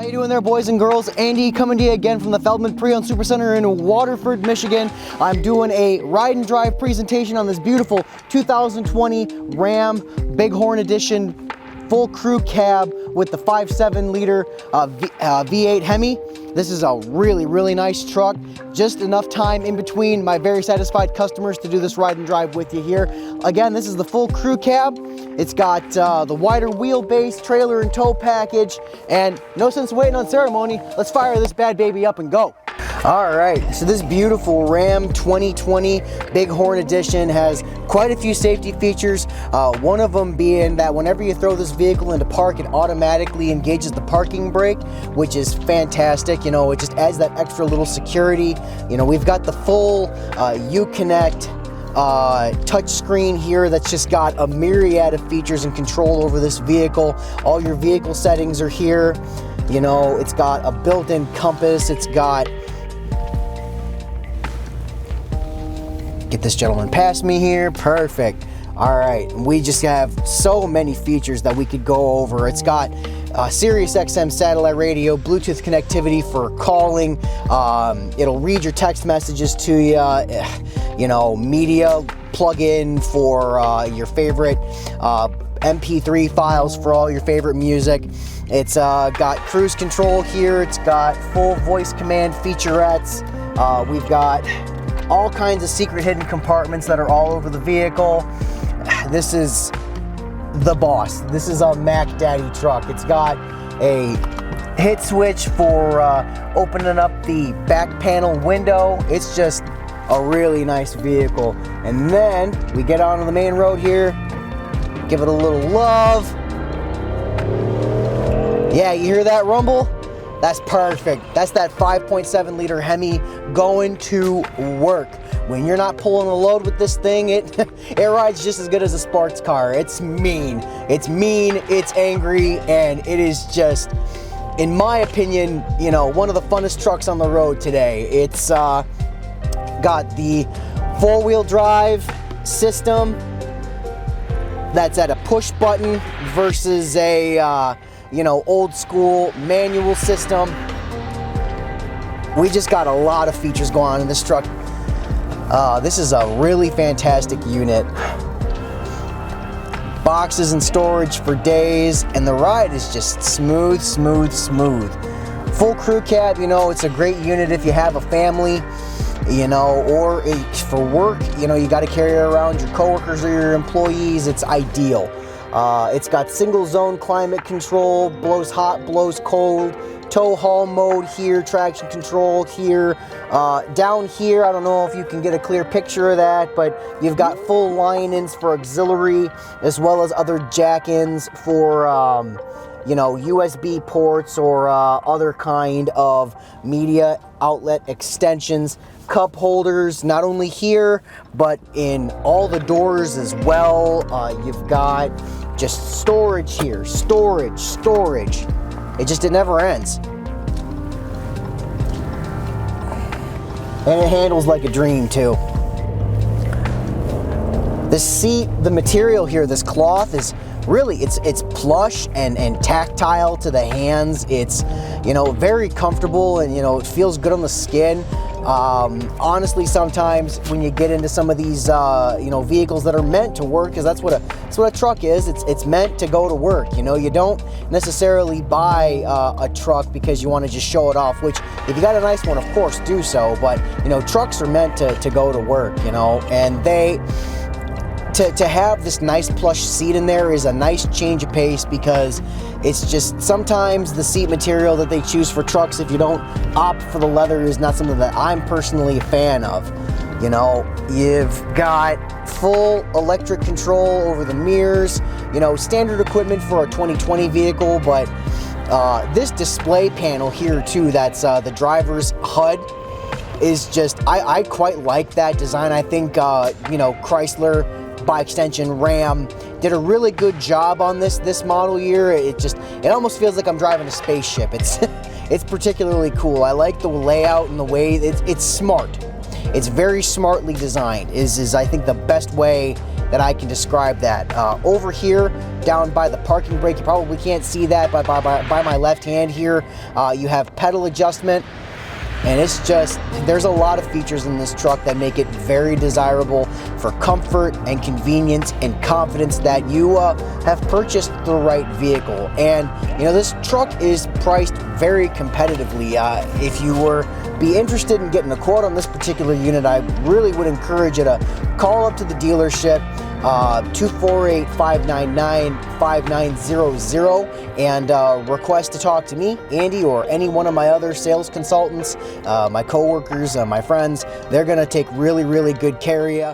How you doing there, boys and girls? Andy coming to you again from the Feldman Preowned Supercenter in Waterford, Michigan. I'm doing a ride and drive presentation on this beautiful 2020 Ram Bighorn Edition full crew cab with the 5.7 liter V8 Hemi. This is a really nice truck. Just enough time in between my very satisfied customers to do this ride and drive with you here. Again, this is the full crew cab. It's got the wider wheelbase, trailer and tow package, and no sense waiting on ceremony. Let's fire this bad baby up and go. All right, so this beautiful Ram 2020 Bighorn Edition has quite a few safety features. One of them being that whenever you throw this vehicle into park, it automatically engages the parking brake, which is fantastic. You know, it just adds that extra little security. You know, we've got the full Uconnect touch screen here that's just got a myriad of features and control over this vehicle. All your vehicle settings are here. You know, it's got a built-in compass. It's got, get this gentleman past me here, perfect. All right, we just have so many features that we could go over. It's got Sirius XM satellite radio, Bluetooth connectivity for calling. It'll read your text messages to you. You know, media plug-in for your favorite MP3 files for all your favorite music. It's got cruise control here. It's got full voice command featurettes. We've got all kinds of secret hidden compartments that are all over the vehicle. This is the boss. This is a Mac Daddy truck. It's got a hit switch for opening up the back panel window. It's just a really nice vehicle. And then we get onto the main road here, give it a little love. Yeah, you hear that rumble? That's perfect. That's that 5.7 liter Hemi going to work. When you're not pulling a load with this thing, it rides just as good as a sports car. It's mean, it's angry, and it is just, in my opinion, you know, one of the funnest trucks on the road today. It's got the four-wheel drive system that's at a push button versus a you know, old school manual system. We just got a lot of features going on in this truck. This is a really fantastic unit. Boxes and storage for days, and the ride is just smooth. Full crew cab, you know, it's a great unit if you have a family, you know, or for work, you know, you got to carry around your coworkers or your employees. It's ideal. It's got single zone climate control, blows hot, blows cold, tow haul mode here, traction control here. Down here, I don't know if you can get a clear picture of that, but you've got full line-ins for auxiliary, as well as other jack-ins for, you know, USB ports or other kind of media outlet extensions. Cup holders, not only here, but in all the doors as well. You've got just storage here, storage. It never ends. And it handles like a dream too. The seat, the material here, this cloth is really, it's plush and tactile to the hands. It's, you know, very comfortable, and, you know, it feels good on the skin. Honestly, sometimes when you get into some of these, you know, vehicles that are meant to work, because that's what a truck is. It's meant to go to work. You know, you don't necessarily buy a truck because you want to just show it off. Which, if you got a nice one, of course, do so. But, you know, trucks are meant to go to work. You know, and to have this nice plush seat in there is a nice change of pace, because it's just sometimes the seat material that they choose for trucks, if you don't opt for the leather, is not something that I'm personally a fan of. You know, you've got full electric control over the mirrors, you know, standard equipment for a 2020 vehicle, but this display panel here too, that's the driver's HUD, is just, I quite like that design. I think, you know, Chrysler, by extension Ram, did a really good job on this model year. It almost feels like I'm driving a spaceship. It's particularly cool. I like the layout and the way it's smart. It's very smartly designed, is I think the best way that I can describe that. Over here, down by the parking brake, you probably can't see that, but by my left hand here, you have pedal adjustment. And it's just, there's a lot of features in this truck that make it very desirable for comfort and convenience and confidence that you have purchased the right vehicle. And you know, this truck is priced very competitively. If you were be interested in getting a quote on this particular unit, I really would encourage you to call up to the dealership, 248-599-5900, and request to talk to me, Andy, or any one of my other sales consultants, my coworkers, my friends. They're gonna take really, really good care of you.